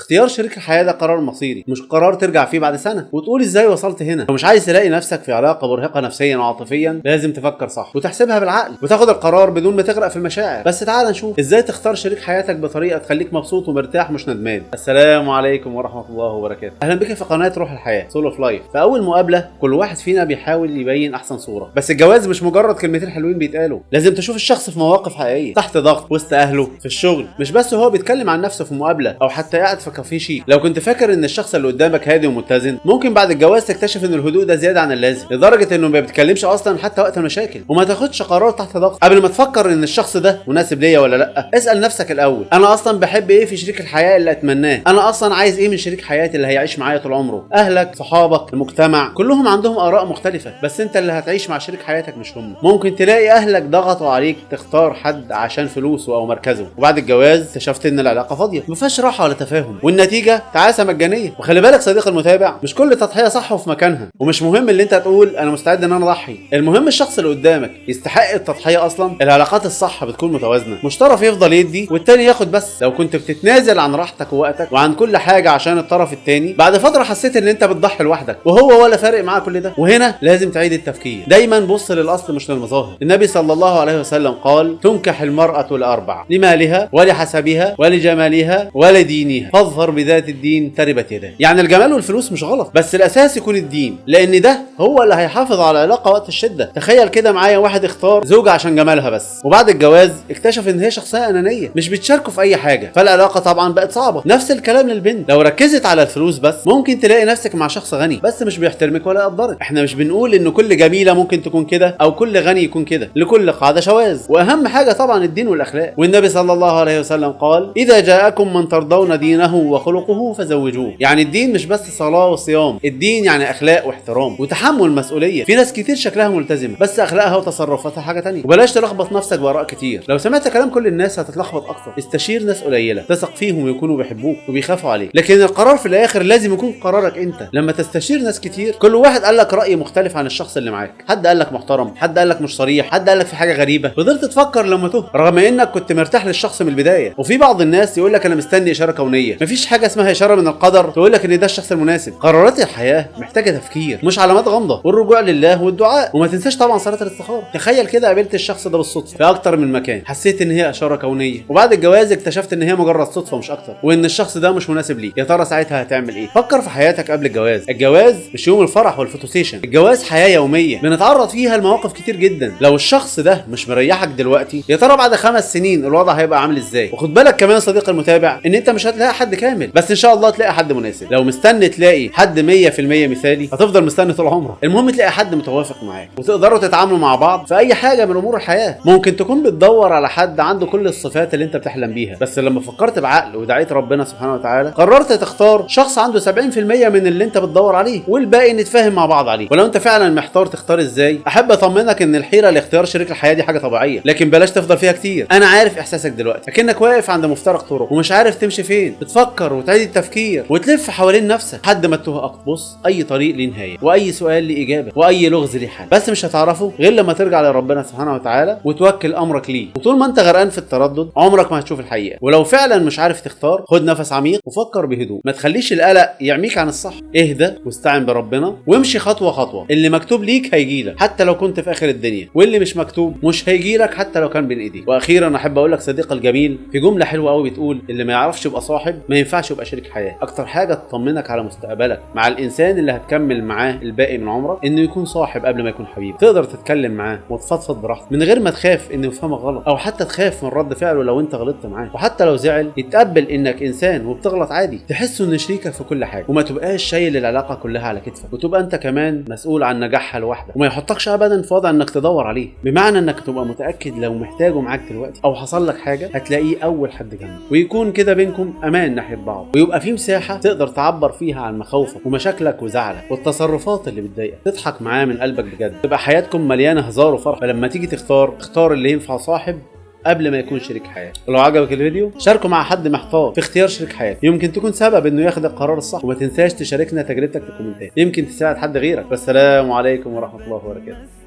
اختيار شريك الحياه ده قرار مصيري، مش قرار ترجع فيه بعد سنه وتقول ازاي وصلت هنا. لو مش عايز تلاقي نفسك في علاقه مرهقه نفسيا وعاطفيا لازم تفكر صح وتحسبها بالعقل وتاخد القرار بدون ما تغرق في المشاعر. بس تعال نشوف ازاي تختار شريك حياتك بطريقه تخليك مبسوط ومرتاح مش ندمان. السلام عليكم ورحمه الله وبركاته. اهلا بك في قناه روح الحياه سول اوف لايف. في اول مقابله كل واحد فينا بيحاول يبين احسن صوره، بس الجواز مش مجرد كلمتين حلوين بيتقالوا، لازم تشوف الشخص في مواقف حقيقيه، تحت ضغط، وسط اهله، في الشغل، مش بس هو بيتكلم عن نفسه في مقابله او حتى قاعد في كافيه شيك. لو كنت فاكر ان الشخص اللي قدامك هادي ومتزن، ممكن بعد الجواز تكتشف ان الهدوء ده زياده عن اللازم لدرجه انه ما بيتكلمش اصلا حتى وقت المشاكل. وما تاخدش قرار تحت ضغط. قبل ما تفكر ان الشخص ده مناسب ليا ولا لا، اسال نفسك الاول، انا اصلا بحب ايه في شريك الحياه اللي اتمناه؟ انا اصلا عايز ايه من شريك حياتي اللي هيعيش معايا طول عمره؟ اهلك، صحابك، المجتمع، كلهم عندهم اراء مختلفه، بس انت اللي هتعيش مع شريك حياتك مش هم. ممكن تلاقي اهلك ضغطوا عليك تختار حد عشان فلوسه او مركزه، وبعد الجواز اكتشفت ان العلاقه فاضيه، ما فيهاش راحه ولا تفاهم، والنتيجه تعاسه مجانيه. وخلي بالك صديقي المتابع، مش كل تضحيه صح وفي مكانها، ومش مهم اللي انت تقول انا مستعد ان انا اضحي، المهم الشخص اللي قدامك يستحق التضحيه اصلا. العلاقات الصح بتكون متوازنه، مش طرف يفضل يدي والتاني ياخد بس. لو كنت بتتنازل عن راحتك ووقتك وعن كل حاجه عشان الطرف التاني، بعد فتره حسيت ان انت بتضحي لوحدك وهو ولا فارق معاه كل ده. وهنا لازم تعيد التفكير، دايما بص للاصل مش للمظاهر. النبي صلى الله عليه وسلم قال: تنكح المرأة لأربع: لمالها ولحسبها ولجمالها ولدينها، فاظفر بذات الدين تربت يداك. يعني الجمال والفلوس مش غلط، بس الاساس يكون الدين، لان ده هو اللي هيحافظ على العلاقه وقت الشده. تخيل كده معايا واحد اختار زوجة عشان جمالها بس، وبعد الجواز اكتشف ان هي شخصيه انانيه مش بتشاركه في اي حاجه، فالعلاقه طبعا بقت صعبه. نفس الكلام للبنت، لو ركزت على الفلوس بس ممكن تلاقي نفسك مع شخص غني بس مش بيحترمك ولا يقدرك. احنا مش بنقول ان كل جميله ممكن تكون كده او كل غني يكون كده، لكل قاعده شواذ، واهم حاجه طبعا الدين والاخلاق. والنبي صلى الله عليه وسلم قال: اذا جاءكم من ترضون دينه وخلقه فزوجوه. يعني الدين مش بس صلاه وصيام، الدين يعني اخلاق واحترام وتحمل مسؤوليه. في ناس كتير شكلها ملتزمه بس اخلاقها وتصرفاتها حاجه تانية. وبلاش تلخبط نفسك باراء كتير، لو سمعت كلام كل الناس هتتلخبط اكتر. استشير ناس قليله تثق فيهم ويكونوا بيحبوك وبيخافوا عليك، لكن القرار في الاخر لازم يكون قرارك انت. لما تستشير ناس كتير كل واحد قال لك راي مختلف عن الشخص اللي معاك، حد قال لك محترم، حد قال لك مش صريح، حد قال لك في حاجه غريبه، فضلت تفكر لما تهت رغم انك كنت مرتاح للشخص من البدايه. وفي بعض الناس يقول لك انا مستني اشاره كونيه، مفيش حاجه اسمها اشاره من القدر تقول لك ان ده الشخص المناسب. قرارات الحياه محتاجه تفكير مش علامات غامضه، والرجوع لله والدعاء. وما تنساش طبعا صلاه الاستخاره. تخيل كده قابلت الشخص ده بالصدفه في اكتر من مكان، حسيت ان هي اشاره كونيه، وبعد الجواز اكتشفت ان هي مجرد صدفه مش اكتر، وان الشخص ده مش مناسب ليك. يا ترى ساعتها هتعمل ايه؟ فكر في حياتك قبل الجواز. الجواز مش يوم الفرح والفوتوسيشن، الجواز حياه يوميه بنتعرض فيها لمواقف كتير جدا. لو الشخص ده مش مريحك دلوقتي، يا ترى بعد 5 سنين الوضع هيبقى عامل ازاي؟ وخد بالك كمان صديقي المتابع ان انت مش هتلاقي حد كامل، بس ان شاء الله تلاقي حد مناسب. لو مستني تلاقي حد 100% مثالي هتفضل مستني طول عمرك. المهم تلاقي حد متوافق معاك وتقدروا تتعاملوا مع بعض في اي حاجه من امور الحياه. ممكن تكون بتدور على حد عنده كل الصفات اللي انت بتحلم بيها، بس لما فكرت بعقل ودعيت ربنا سبحانه وتعالى قررت تختار شخص عنده 70% من اللي انت بتدور عليه، والباقي نتفاهم مع بعض عليه. ولو انت فعلا محتار تختار ازاي، احب اطمنك ان الحيره لاختيار شريك الحياه دي حاجه طبيعيه، لكن بلاش تفضل فيها كتير. انا عارف احساسك دلوقتي، لكنك واقف عند مفترق طرق ومش عارف تمشي فين، بتفكر وتعيد التفكير وتلف حوالين نفسك لحد ما تتوه اكتر. بص، اي طريق ليه نهايه، واي سؤال ليه اجابه، واي لغز ليه حل، بس مش هتعرفه غير لما ترجع لربنا سبحانه وتعالى وتوكل امرك ليه. وطول ما انت غرقان في التردد عمرك ما هتشوف الحقيقه. ولو فعلا مش عارف تختار، خد نفس عميق وفكر بهدوء، ما تخليش القلق يعميك عن الصح. اهدى واستعن بربنا وامشي خطوه خطوه. اللي مكتوب ليك هيجيلك حتى لو كنت في اخر الدنيا، واللي مش مكتوب مش هيجيلك حتى لو كان بين ايديك. واخيرا احب اقول لك صديقي الجميل في جمله حلوه قوي بتقول: اللي ما يعرفش يبقى صاحب ما ينفعش يبقى شريك حياه. اكتر حاجه تطمنك على مستقبلك مع الانسان اللي هتكمل معاه الباقي من عمرك انه يكون صاحب قبل ما يكون حبيب، تقدر تتكلم معاه وتفضفض براحتك من غير ما تخاف انه يفهمك غلط، او حتى تخاف من رد فعله لو انت غلطت معاه. وحتى لو زعل يتقبل انك انسان وبتغلط عادي، تحسه انه شريكك في كل حاجه، وما تبقاش شايل العلاقه كلها على كتفك، وتبقى انت كمان مسؤول عن نجاحها لوحدك، وما يحطكش ابدا في وضع انك تدور عليه. بمعنى انك تبقى متاكد لو محتاجه معاك دلوقتي او حصل لك حاجه هتلاقيه اول حد جنبك، ويكون كده بينكم امان ناحيه بعض، ويبقى في مساحه تقدر تعبر فيها عن مخاوفك ومشاكلك وزعلك والتصرفات اللي بتضايقك، تضحك معاه من قلبك بجد، تبقى حياتكم مليانه هزار وفرح. فلما تيجي تختار اللي ينفع صاحب قبل ما يكون شريك حياه. ولو عجبك الفيديو شاركه مع حد محتار في اختيار شريك حياته، يمكن تكون سبب انه ياخد القرار الصح. وما تنساش تشاركنا تجربتك في الكومنتات، يمكن تساعد حد غيرك. والسلام عليكم ورحمه الله وبركاته.